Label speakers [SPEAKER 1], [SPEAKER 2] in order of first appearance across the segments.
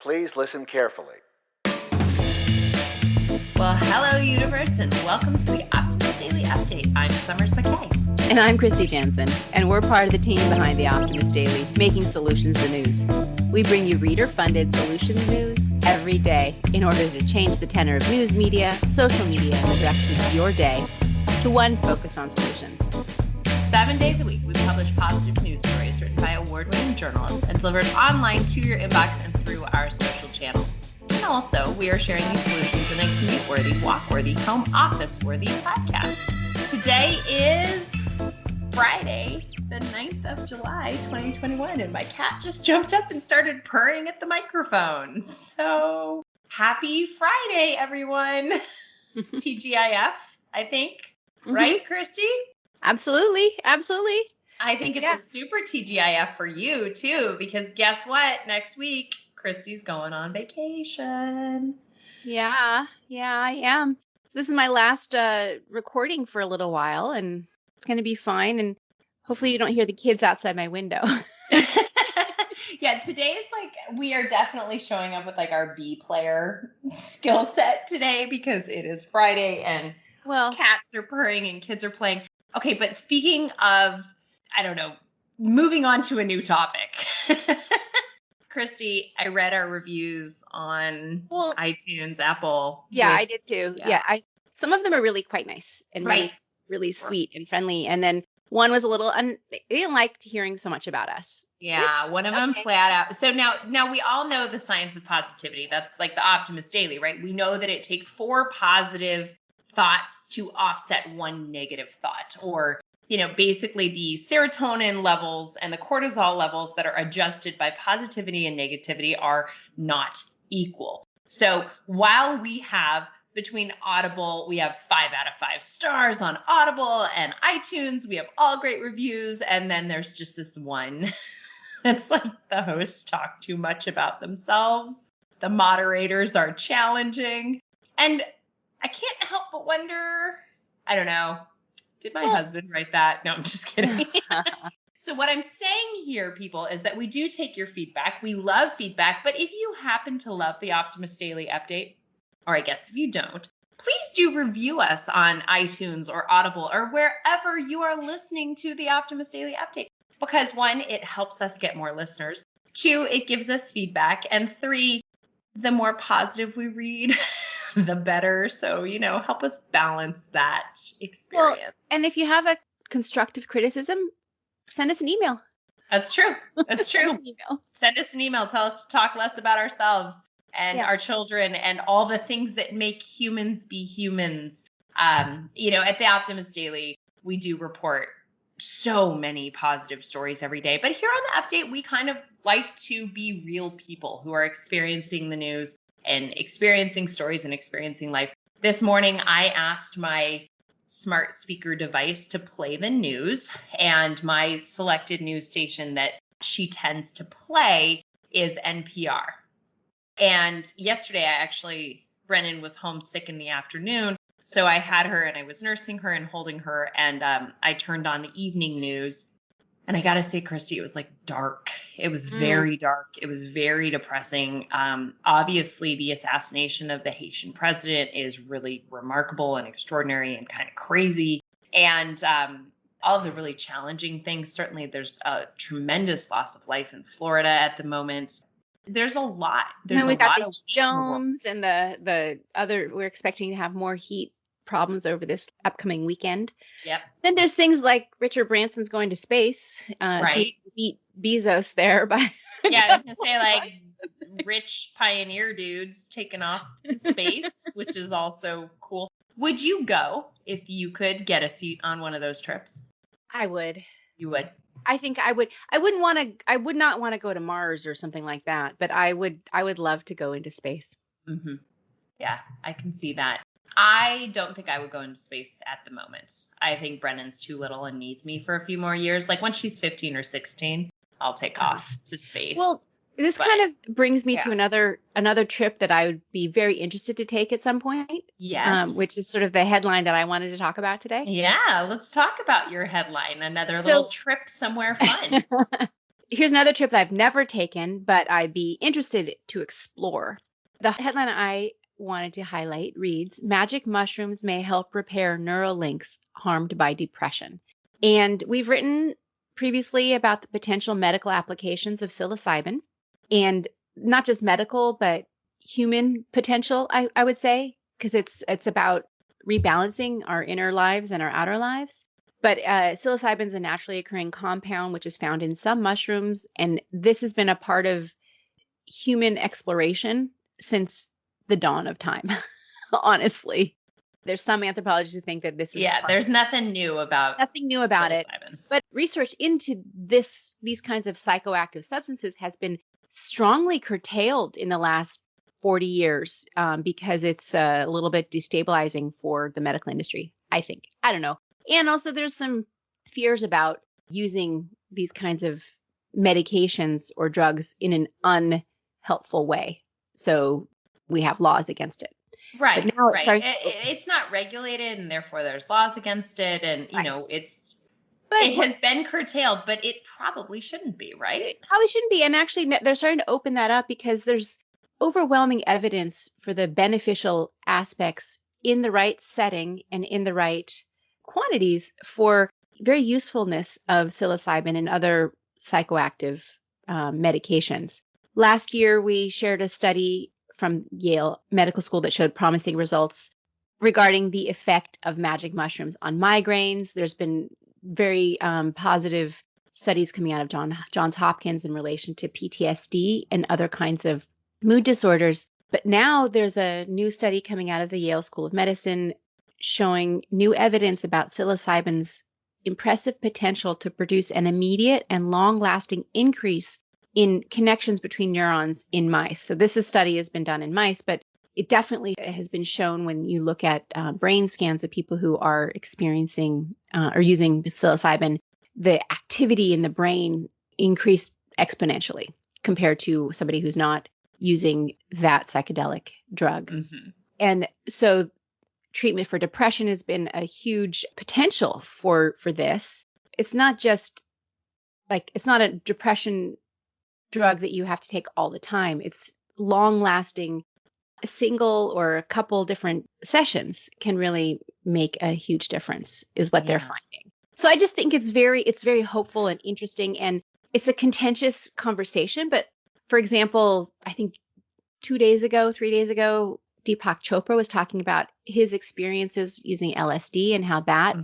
[SPEAKER 1] Please listen carefully.
[SPEAKER 2] Well, hello, universe, and welcome to the Optimist Daily Update. I'm Summers McKay.
[SPEAKER 3] And I'm Kristy Jansen, and we're part of the team behind the Optimist Daily, making solutions the news. We bring you reader-funded solutions news every day in order to change the tenor of news media, social media, and the direction of your day to one focus on solutions.
[SPEAKER 2] 7 days a week, we publish positive news stories written by award-winning journalists and delivered online to your inbox and through our social channels. And also, we are sharing these solutions in a commute-worthy, walk-worthy, home office-worthy podcast. Today is Friday, the 9th of July, 2021, and my cat just jumped up and started purring at the microphone. So, happy Friday, everyone. TGIF, I think. Mm-hmm. Right, Kristy?
[SPEAKER 3] Absolutely.
[SPEAKER 2] I think it's a super TGIF for you, too, because guess what? Next week, Kristy's going on vacation.
[SPEAKER 3] Yeah, I am. So this is my last recording for a little while, and it's going to be fine. And hopefully you don't hear the kids outside my window.
[SPEAKER 2] Yeah, today is we are definitely showing up with our B player skill set today because it is Friday and cats are purring and kids are playing. Okay, but speaking of, moving on to a new topic. Kristy, I read our reviews on iTunes, Apple.
[SPEAKER 3] Yeah, I did too. Yeah, some of them are really quite nice and really sweet and friendly. And then one was a little, they didn't like hearing so much about us.
[SPEAKER 2] Yeah, one of them flat out. So now we all know the science of positivity. That's like the Optimist Daily, right? We know that it takes 4 positive thoughts to offset 1 negative thought, or basically the serotonin levels and the cortisol levels that are adjusted by positivity and negativity are not equal. So while we have between Audible, we have 5 out of 5 stars on Audible and iTunes, we have all great reviews, and then there's just this one that's the hosts talk too much about themselves. The moderators are challenging, and I can't help but wonder, I don't know, did my husband write that? No, I'm just kidding. So what I'm saying here, people, is that we do take your feedback. We love feedback. But if you happen to love the Optimist Daily Update, or I guess if you don't, please do review us on iTunes or Audible or wherever you are listening to the Optimist Daily Update. Because 1, it helps us get more listeners. 2, it gives us feedback. And 3, the more positive we read, the better. So, help us balance that experience.
[SPEAKER 3] Well, and if you have a constructive criticism, send us an email.
[SPEAKER 2] That's true. Send us an email. Tell us to talk less about ourselves and our children and all the things that make humans be humans. At the Optimist Daily, we do report so many positive stories every day. But here on the update, we kind of like to be real people who are experiencing the news and experiencing stories and experiencing life. This morning, I asked my smart speaker device to play the news, and my selected news station that she tends to play is NPR. And yesterday, Brennan was homesick in the afternoon, so I had her and I was nursing her and holding her, and I turned on the evening news. And I got to say, Kristy, it was dark. It was very dark. It was very depressing. Obviously, the assassination of the Haitian president is really remarkable and extraordinary and kind of crazy. And all of the really challenging things. Certainly, there's a tremendous loss of life in Florida at the moment. There's a lot.
[SPEAKER 3] There's we got the domes and the other. We're expecting to have more heat problems over this upcoming weekend.
[SPEAKER 2] Yep.
[SPEAKER 3] Then there's things like Richard Branson's going to space.
[SPEAKER 2] Right.
[SPEAKER 3] So he beat Bezos there by.
[SPEAKER 2] Yeah, I was gonna say rich pioneer dudes taking off to space, which is also cool. Would you go if you could get a seat on one of those trips?
[SPEAKER 3] I would.
[SPEAKER 2] You would.
[SPEAKER 3] I think I would. I would not want to go to Mars or something like that, but I would love to go into space.
[SPEAKER 2] Mm-hmm. Yeah, I can see that. I don't think I would go into space at the moment. I think Brennan's too little and needs me for a few more years. Once she's 15 or 16, I'll take off to space.
[SPEAKER 3] Well, this kind of brings me to another trip that I would be very interested to take at some point.
[SPEAKER 2] Yes.
[SPEAKER 3] Which is sort of the headline that I wanted to talk about today.
[SPEAKER 2] Yeah, let's talk about your headline. Another little trip somewhere fun.
[SPEAKER 3] Here's another trip that I've never taken, but I'd be interested to explore. The headline I wanted to highlight reads, Magic mushrooms may help repair neural links harmed by depression. And we've written previously about the potential medical applications of psilocybin, and not just medical, but human potential, I would say, because it's about rebalancing our inner lives and our outer lives. But psilocybin is a naturally occurring compound which is found in some mushrooms, and this has been a part of human exploration since the dawn of time, honestly. There's some anthropologists who think that this is
[SPEAKER 2] there's nothing new about
[SPEAKER 3] it. But research into these kinds of psychoactive substances has been strongly curtailed in the last 40 years because it's a little bit destabilizing for the medical industry, I think. I don't know. And also there's some fears about using these kinds of medications or drugs in an unhelpful way. So we have laws against it.
[SPEAKER 2] Right. But now it's not regulated, and therefore there's laws against it. And, it has been curtailed, but it probably shouldn't be, right?
[SPEAKER 3] It probably shouldn't be. And actually, they're starting to open that up because there's overwhelming evidence for the beneficial aspects in the right setting and in the right quantities for very usefulness of psilocybin and other psychoactive medications. Last year, we shared a study from Yale Medical School that showed promising results regarding the effect of magic mushrooms on migraines. There's been very positive studies coming out of Johns Hopkins in relation to PTSD and other kinds of mood disorders. But now there's a new study coming out of the Yale School of Medicine showing new evidence about psilocybin's impressive potential to produce an immediate and long-lasting increase in connections between neurons in mice. So this study has been done in mice, but it definitely has been shown when you look at brain scans of people who are experiencing or using psilocybin, the activity in the brain increased exponentially compared to somebody who's not using that psychedelic drug.
[SPEAKER 2] Mm-hmm.
[SPEAKER 3] And so treatment for depression has been a huge potential for this. It's not just it's not a depression drug that you have to take all the time. It's long lasting. A single or a couple different sessions can really make a huge difference is what they're finding. So I just think it's very hopeful and interesting, and it's a contentious conversation. But for example, I think 3 days ago, Deepak Chopra was talking about his experiences using LSD and how that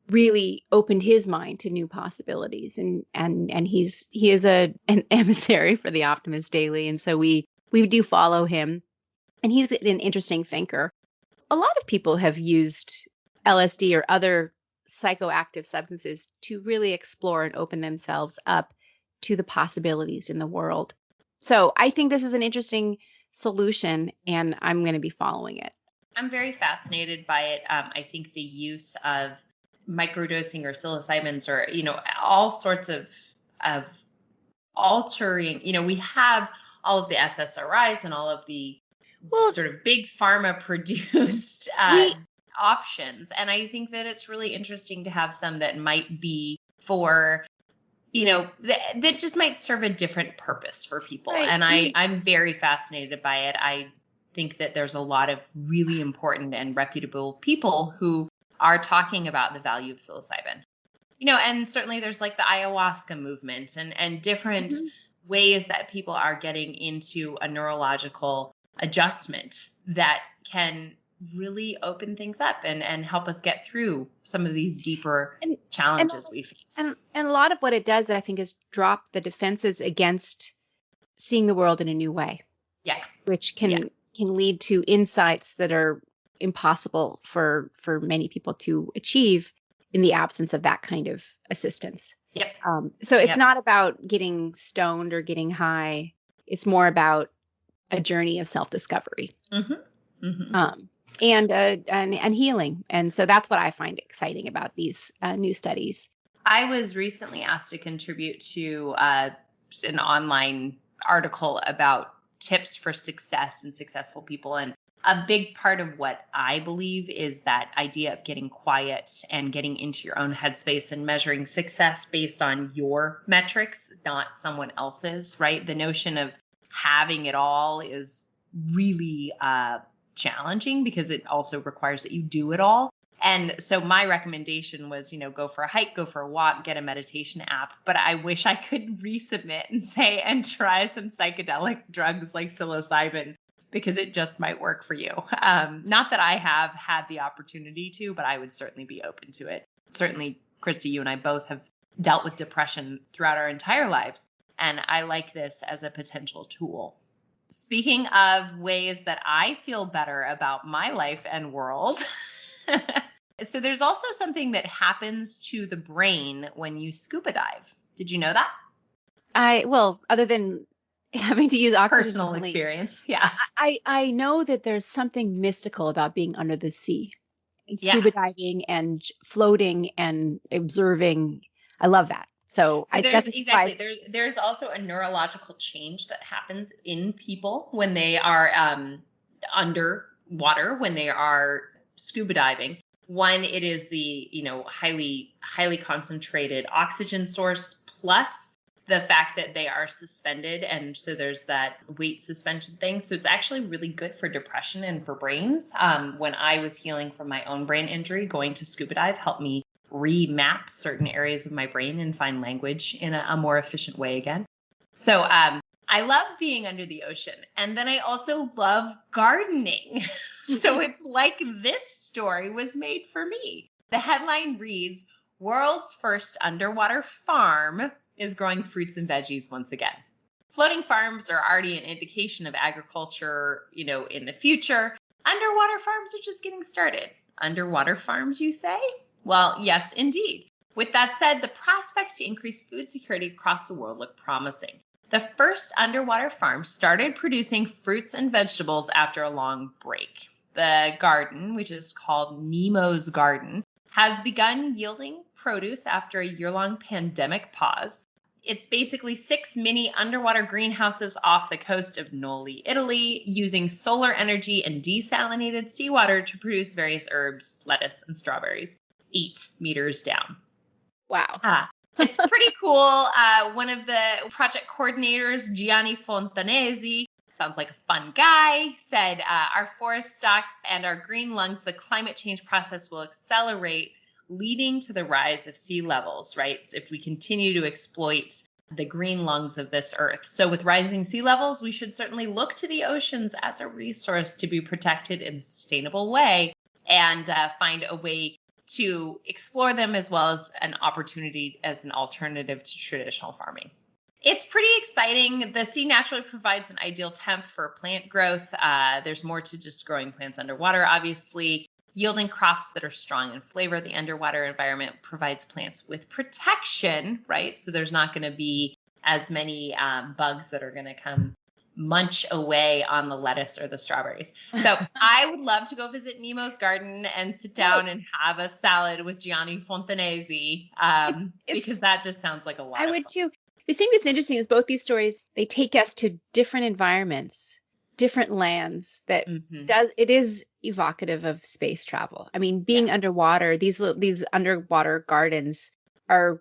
[SPEAKER 3] really opened his mind to new possibilities. And he is an emissary for the Optimist Daily. And so we do follow him. And he's an interesting thinker. A lot of people have used LSD or other psychoactive substances to really explore and open themselves up to the possibilities in the world. So I think this is an interesting solution, and I'm going to be following it.
[SPEAKER 2] I'm very fascinated by it. I think the use of microdosing or psilocybins or, all sorts of altering, we have all of the SSRIs and all of the sort of big pharma produced options. And I think that it's really interesting to have some that might be for, that just might serve a different purpose for people. Right. And I'm very fascinated by it. I think that there's a lot of really important and reputable people who are talking about the value of psilocybin. And certainly there's like the ayahuasca movement and different ways that people are getting into a neurological adjustment that can really open things up and help us get through some of these deeper challenges we face.
[SPEAKER 3] And a lot of what it does, I think, is drop the defenses against seeing the world in a new way.
[SPEAKER 2] Yeah.
[SPEAKER 3] Which can lead to insights that are impossible for many people to achieve in the absence of that kind of assistance.
[SPEAKER 2] Yep.
[SPEAKER 3] So it's not about getting stoned or getting high. It's more about a journey of self-discovery. And healing. And so that's what I find exciting about these new studies.
[SPEAKER 2] I was recently asked to contribute to an online article about tips for success and successful people. And a big part of what I believe is that idea of getting quiet and getting into your own headspace and measuring success based on your metrics, not someone else's, right? The notion of having it all is really challenging because it also requires that you do it all. And so my recommendation was, go for a hike, go for a walk, get a meditation app. But I wish I could resubmit and try some psychedelic drugs like psilocybin, because it just might work for you. Not that I have had the opportunity to, but I would certainly be open to it. Certainly, Kristy, you and I both have dealt with depression throughout our entire lives. And I like this as a potential tool. Speaking of ways that I feel better about my life and world, so there's also something that happens to the brain when you scuba dive. Did you know that?
[SPEAKER 3] Other than having to use oxygen.
[SPEAKER 2] Personal experience. Yeah.
[SPEAKER 3] I know that there's something mystical about being under the sea. Scuba diving and floating and observing. I love that. So I guess
[SPEAKER 2] exactly. There's also a neurological change that happens in people when they are underwater, when they are scuba diving. One, it is the highly concentrated oxygen source, plus the fact that they are suspended, and so there's that weight suspension thing. So it's actually really good for depression and for brains. When I was healing from my own brain injury, going to scuba dive helped me remap certain areas of my brain and find language in a more efficient way again. So I love being under the ocean. And then I also love gardening. So it's like this story was made for me. The headline reads, "World's First Underwater Farm is growing fruits and veggies once again." Floating farms are already an indication of agriculture, in the future. Underwater farms are just getting started. Underwater farms, you say? Well, yes, indeed. With that said, the prospects to increase food security across the world look promising. The first underwater farm started producing fruits and vegetables after a long break. The garden, which is called Nemo's Garden, has begun yielding produce after a year-long pandemic pause. It's basically 6 mini underwater greenhouses off the coast of Noli, Italy, using solar energy and desalinated seawater to produce various herbs, lettuce, and strawberries 8 meters down.
[SPEAKER 3] Wow.
[SPEAKER 2] It's pretty cool. One of the project coordinators, Gianni Fontanesi, sounds like a fun guy, said, "Our forest stocks and our green lungs, the climate change process will accelerate, leading to the rise of sea levels," right? If we continue to exploit the green lungs of this earth. So with rising sea levels, we should certainly look to the oceans as a resource to be protected in a sustainable way and find a way to explore them as well as an opportunity as an alternative to traditional farming. It's pretty exciting. The sea naturally provides an ideal temp for plant growth. There's more to just growing plants underwater, obviously. Yielding crops that are strong in flavor. The underwater environment provides plants with protection, right? So there's not going to be as many bugs that are going to come munch away on the lettuce or the strawberries. So I would love to go visit Nemo's Garden and sit down and have a salad with Gianni Fontanesi, because that just sounds like a lot of fun.
[SPEAKER 3] I would too. The thing that's interesting is both these stories, they take us to different environments, different lands that it is evocative of space travel. I mean, being underwater, these underwater gardens are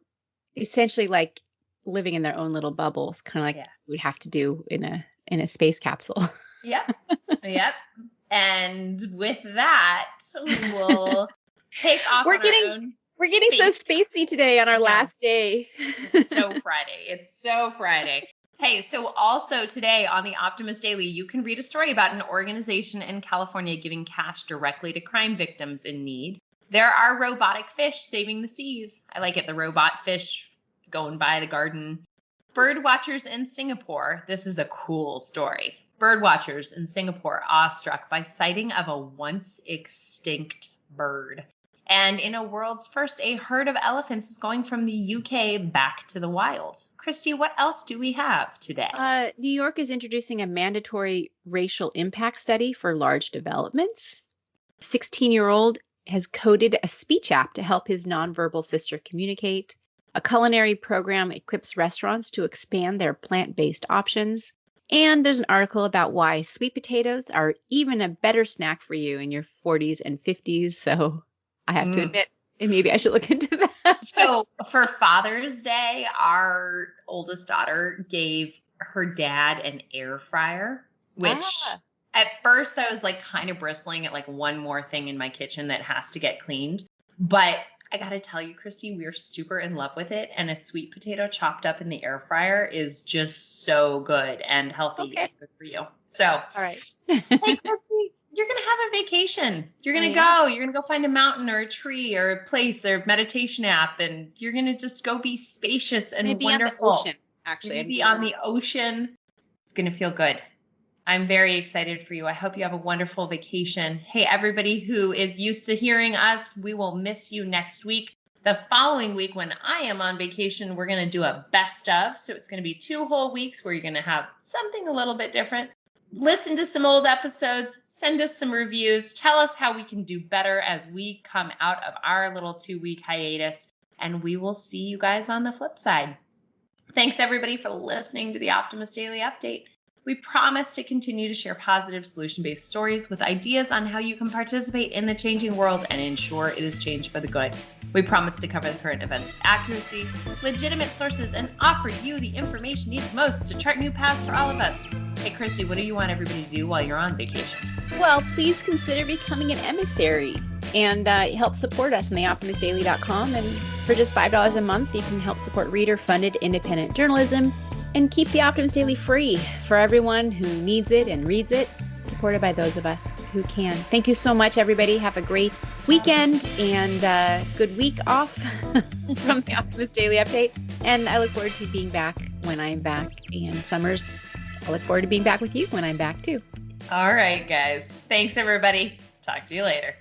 [SPEAKER 3] essentially like living in their own little bubbles, kind of like we'd have to do in a space capsule.
[SPEAKER 2] Yep. And with that, we'll take off. We're
[SPEAKER 3] getting so spacey today on our last day.
[SPEAKER 2] It's so Friday. Hey, so also today on the Optimist Daily, you can read a story about an organization in California giving cash directly to crime victims in need. There are robotic fish saving the seas. I like it. The robot fish going by the garden. Bird watchers in Singapore. This is a cool story. Bird watchers in Singapore awestruck by sighting of a once extinct bird. And in a world's first, a herd of elephants is going from the UK back to the wild. Kristy, what else do we have today?
[SPEAKER 3] New York is introducing a mandatory racial impact study for large developments. A 16-year-old has coded a speech app to help his nonverbal sister communicate. A culinary program equips restaurants to expand their plant-based options. And there's an article about why sweet potatoes are even a better snack for you in your 40s and 50s. So I have to admit, maybe I should look into that.
[SPEAKER 2] So for Father's Day, our oldest daughter gave her dad an air fryer, which at first I was like kind of bristling at like one more thing in my kitchen that has to get cleaned. But I got to tell you, Kristy, we're super in love with it. And a sweet potato chopped up in the air fryer is just so good and healthy and good for you. So, all
[SPEAKER 3] right.
[SPEAKER 2] Hey, Kristy, you're going to have a vacation. You're going to go find a mountain or a tree or a place or a meditation app. And you're going to just go be spacious and
[SPEAKER 3] maybe
[SPEAKER 2] wonderful.
[SPEAKER 3] On the ocean, actually.
[SPEAKER 2] Maybe on the ocean. It's going to feel good. I'm very excited for you. I hope you have a wonderful vacation. Hey, everybody who is used to hearing us, we will miss you next week. The following week when I am on vacation, we're going to do a best of. So it's going to be 2 whole weeks where you're going to have something a little bit different. Listen to some old episodes, send us some reviews, tell us how we can do better as we come out of our little 2-week hiatus, and we will see you guys on the flip side. Thanks everybody for listening to the Optimist Daily Update. We promise to continue to share positive solution-based stories with ideas on how you can participate in the changing world and ensure it is changed for the good. We promise to cover the current events with accuracy, legitimate sources, and offer you the information needed most to chart new paths for all of us. Hey, Kristy, what do you want everybody to do while you're on vacation?
[SPEAKER 3] Well, please consider becoming an emissary and help support us on theoptimistdaily.com. And for just $5 a month, you can help support reader-funded independent journalism and keep the Optimist Daily free for everyone who needs it and reads it, supported by those of us who can. Thank you so much, everybody. Have a great weekend and good week off from the Optimist Daily Update. And I look forward to being back when I'm back. And Summers, I look forward to being back with you when I'm back too.
[SPEAKER 2] All right, guys. Thanks, everybody. Talk to you later.